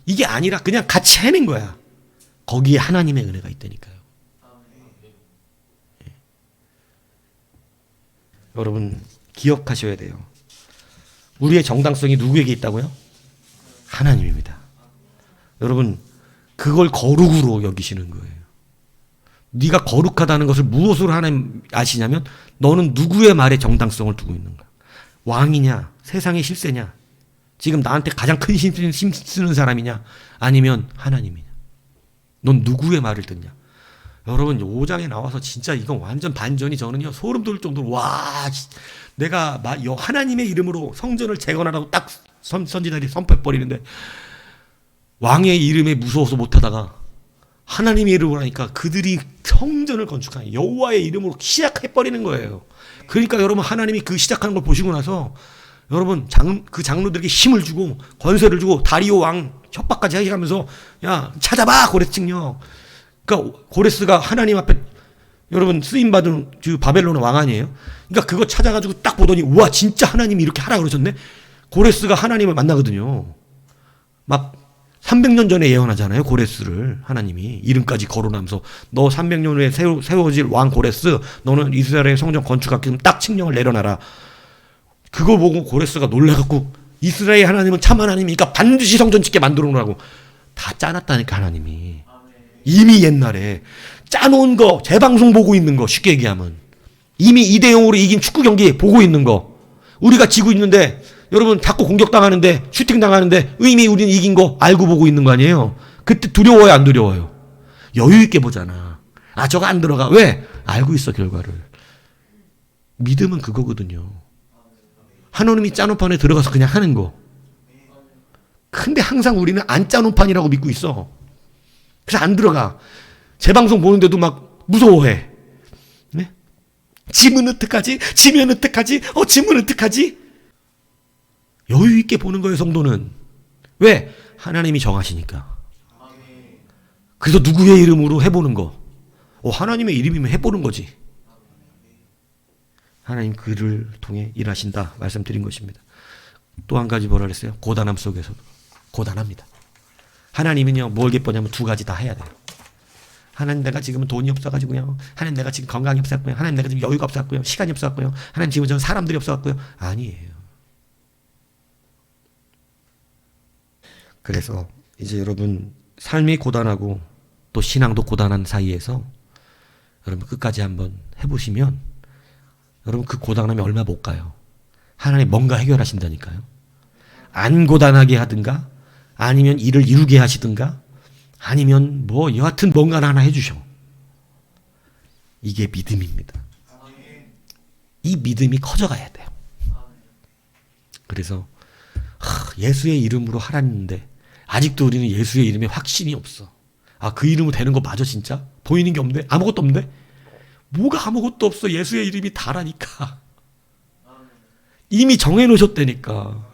이게 아니라 그냥 같이 해낸 거야. 거기에 하나님의 은혜가 있다니까요. 예. 여러분 기억하셔야 돼요. 우리의 정당성이 누구에게 있다고요? 하나님입니다. 여러분, 그걸 거룩으로 여기시는 거예요. 네가 거룩하다는 것을 무엇으로 하나님 아시냐면, 너는 누구의 말에 정당성을 두고 있는가? 왕이냐? 세상의 실세냐? 지금 나한테 가장 큰 힘 쓰는 사람이냐? 아니면 하나님이냐? 넌 누구의 말을 듣냐? 여러분, 5장에 나와서 진짜 이건 완전 반전이, 저는요 소름 돋을 정도로, 와, 내가 하나님의 이름으로 성전을 재건하라고 딱 선지자들이 선포해버리는데, 왕의 이름에 무서워서 못하다가 하나님의 이름으로 하니까 그들이 성전을 건축하니 여호와의 이름으로 시작해버리는 거예요. 그러니까 여러분, 하나님이 그 시작하는 걸 보시고 나서 여러분, 그 장로들에게 힘을 주고 권세를 주고 다리오 왕 협박까지 하면서, 야 찾아봐 고레스층요. 그러니까 고레스가 하나님 앞에 여러분 쓰임받은 그 바벨론 왕 아니에요? 그러니까 그거 찾아가지고 딱 보더니, 우와 진짜 하나님이 이렇게 하라 그러셨네. 고레스가 하나님을 만나거든요. 막 300년 전에 예언하잖아요. 고레스를 하나님이 이름까지 거론하면서, 너 300년 후에 세워질 왕 고레스, 너는 이스라엘의 성전 건축하기 딱 칙령을 내려놔라. 그거 보고 고레스가 놀라갖고, 이스라엘 하나님은 참 하나님이니까 반드시 성전 짓게 만들어 놓으라고 다 짜놨다니까. 하나님이 이미 옛날에 짜놓은 거, 재방송 보고 있는 거, 쉽게 얘기하면 이미 2대0으로 이긴 축구 경기 보고 있는 거, 우리가 지고 있는데 여러분 자꾸 공격당하는데, 슈팅 당하는데 이미 우리는 이긴 거 알고 보고 있는 거 아니에요? 그때 두려워요, 안 두려워요? 여유 있게 보잖아. 저거 안 들어가. 왜? 알고 있어, 결과를. 믿음은 그거거든요. 하나님이 짜놓은 판에 들어가서 그냥 하는 거. 근데 항상 우리는 안 짜놓은 판이라고 믿고 있어. 그래서 안 들어가. 재방송 보는데도 막 무서워해. 네? 지면 어떡하지? 지면 어떡하지? 지면 어떡하지? 여유 있게 보는 거예요, 성도는. 왜? 하나님이 정하시니까. 그래서 누구의 이름으로 해보는 거. 하나님의 이름이면 해보는 거지. 하나님 그를 통해 일하신다 말씀드린 것입니다. 또 한 가지 뭐라 그랬어요? 고단함 속에서도. 고단합니다. 하나님은요, 뭘 기뻐냐면 두 가지 다 해야 돼요. 하나님 내가 지금은 돈이 없어가지고요. 하나님 내가 지금 건강이 없어갖고요. 하나님 내가 지금 여유가 없어갖고요. 시간이 없어갖고요. 하나님 지금 저 사람들이 없어갖고요. 아니에요. 그래서 이제 여러분 삶이 고단하고 또 신앙도 고단한 사이에서 여러분 끝까지 한번 해보시면 여러분 그 고단함이 얼마 못 가요. 하나님 뭔가 해결하신다니까요. 안 고단하게 하든가 아니면 일을 이루게 하시든가 아니면 뭐 여하튼 뭔가 하나 해주셔. 이게 믿음입니다. 이 믿음이 커져가야 돼요. 그래서 예수의 이름으로 하라는데 아직도 우리는 예수의 이름에 확신이 없어. 그 이름으로 되는 거 맞아 진짜? 보이는 게 없네? 아무것도 없네? 뭐가 아무것도 없어. 예수의 이름이 다라니까. 이미 정해놓으셨다니까.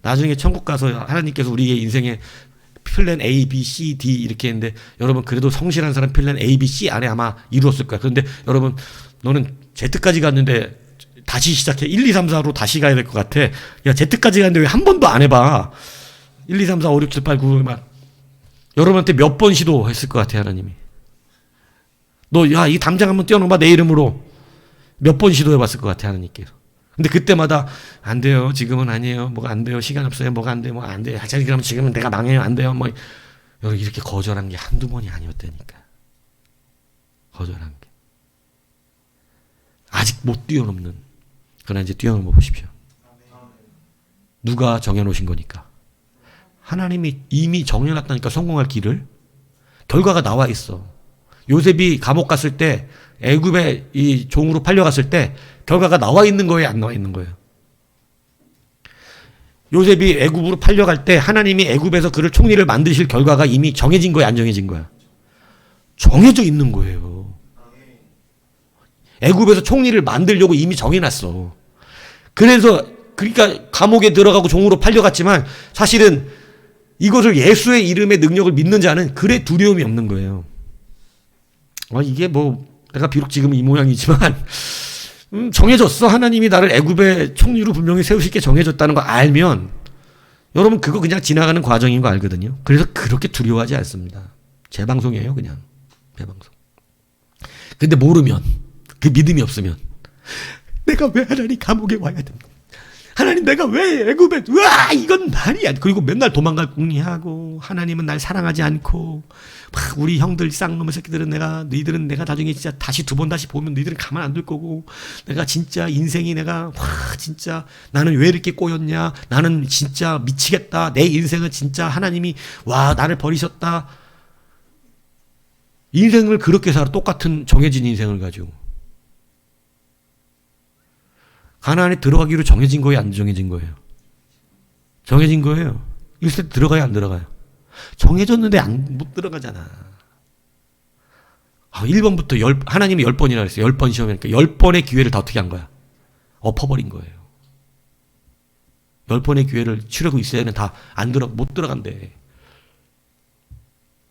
나중에 천국 가서 하나님께서 우리의 인생에 플랜 A, B, C, D 이렇게 했는데 여러분 그래도 성실한 사람 플랜 A, B, C 안에 아마 이루었을 거야. 그런데 여러분 너는 Z까지 갔는데 다시 시작해. 1, 2, 3, 4로 다시 가야 될 것 같아. 야 Z까지 갔는데 왜 한 번도 안 해봐. 1, 2, 3, 4, 5, 6, 7, 8, 9 막 여러분한테 몇 번 시도했을 것 같아 하나님이. 너 야 이 담장 한번 띄워놓어봐 내 이름으로. 몇 번 시도해봤을 것 같아 하나님께서. 근데 그때마다 안 돼요. 지금은 아니에요. 뭐가 안 돼요. 시간 없어요. 뭐가 안 돼요. 뭐 안 돼요. 하여튼 그럼 지금은 내가 망해요. 안 돼요. 뭐 이렇게 거절한 게 한두 번이 아니었다니까. 거절한 게. 아직 못 뛰어넘는. 그러나 이제 뛰어넘어 보십시오. 누가 정해놓으신 거니까. 하나님이 이미 정해놨다니까 성공할 길을. 결과가 나와 있어. 요셉이 감옥 갔을 때 애굽에 이 종으로 팔려갔을 때 결과가 나와 있는 거예요, 안 나와 있는 거예요? 요셉이 애굽으로 팔려갈 때 하나님이 애굽에서 그를 총리를 만드실 결과가 이미 정해진 거야, 안 정해진 거야? 정해져 있는 거예요. 애굽에서 총리를 만들려고 이미 정해놨어. 그러니까 감옥에 들어가고 종으로 팔려갔지만 사실은 이것을 예수의 이름의 능력을 믿는 자는 그래 두려움이 없는 거예요. 이게 뭐 내가 비록 지금 이 모양이지만 정해졌어. 하나님이 나를 애굽의 총리로 분명히 세우시게 정해졌다는 거 알면 여러분 그거 그냥 지나가는 과정인 거 알거든요. 그래서 그렇게 두려워하지 않습니다. 제 방송이에요 그냥. 제 방송. 근데 모르면 그 믿음이 없으면 내가 왜 하나님 감옥에 와야 됩니까? 하나님 내가 왜 애굽에 이건 말이야. 그리고 맨날 도망갈 궁리하고 하나님은 날 사랑하지 않고 막 우리 형들 쌍놈의 새끼들은 너희들은 내가 나중에 진짜 다시 두 번 다시 보면 너희들은 가만 안 둘 거고 내가 진짜 인생이 내가 진짜 나는 왜 이렇게 꼬였냐. 나는 진짜 미치겠다. 내 인생은 진짜 하나님이 나를 버리셨다. 인생을 그렇게 살아. 똑같은 정해진 인생을 가지고. 가나안에 들어가기로 정해진 거예요, 안 정해진 거예요? 정해진 거예요. 1세대 들어가요, 안 들어가요? 정해졌는데 못 들어가잖아. 1번부터 하나님이 10번이라 그랬어요. 10번 시험이니까 10번의 기회를 다 어떻게 한 거야? 엎어버린 거예요. 10번의 기회를 치르고 있어야는 다 못 들어간대.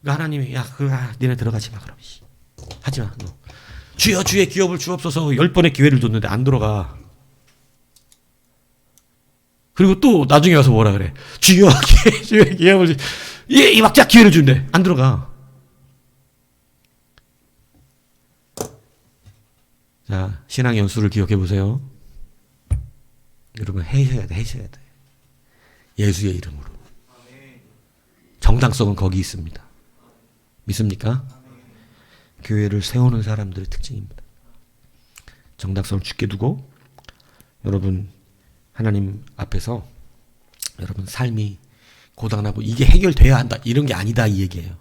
그러니까 하나님이 니네 들어가지 마 그럼. 하지 마. 너. 주여 주의 기업을 주옵소서 10번의 기회를 줬는데 안 들어가. 그리고 또 나중에 와서 뭐라 그래. 주여 주의 기업을 이 막자 기회를 준대. 안 들어가. 자, 신앙 연수를 기억해 보세요. 여러분 하셔야 돼. 예수의 이름으로. 정당성은 거기 있습니다. 믿습니까? 교회를 세우는 사람들의 특징입니다. 정당성을 굳게 두고 여러분 하나님 앞에서 여러분 삶이 고단하고 이게 해결돼야 한다 이런 게 아니다 이 얘기예요.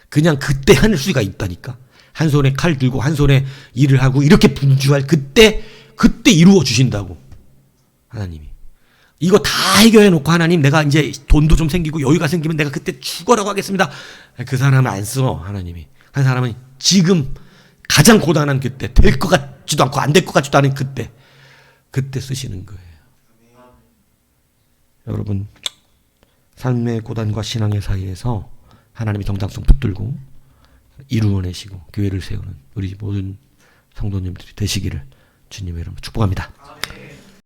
그냥 그때 할 수가 있다니까. 한 손에 칼 들고 한 손에 일을 하고 이렇게 분주할 그때 이루어 주신다고 하나님이. 이거 다 해결해 놓고 하나님 내가 이제 돈도 좀 생기고 여유가 생기면 내가 그때 죽어라고 하겠습니다. 그 사람은 안 써 하나님이. 한 사람은 지금 가장 고단한 그때 될 것 같지도 않고 안 될 것 같지도 않은 그때 쓰시는 거예요. 여러분 삶의 고단과 신앙의 사이에서 하나님의 정당성 붙들고 이루어내시고 교회를 세우는 우리 모든 성도님들이 되시기를 주님의 이름으로 축복합니다.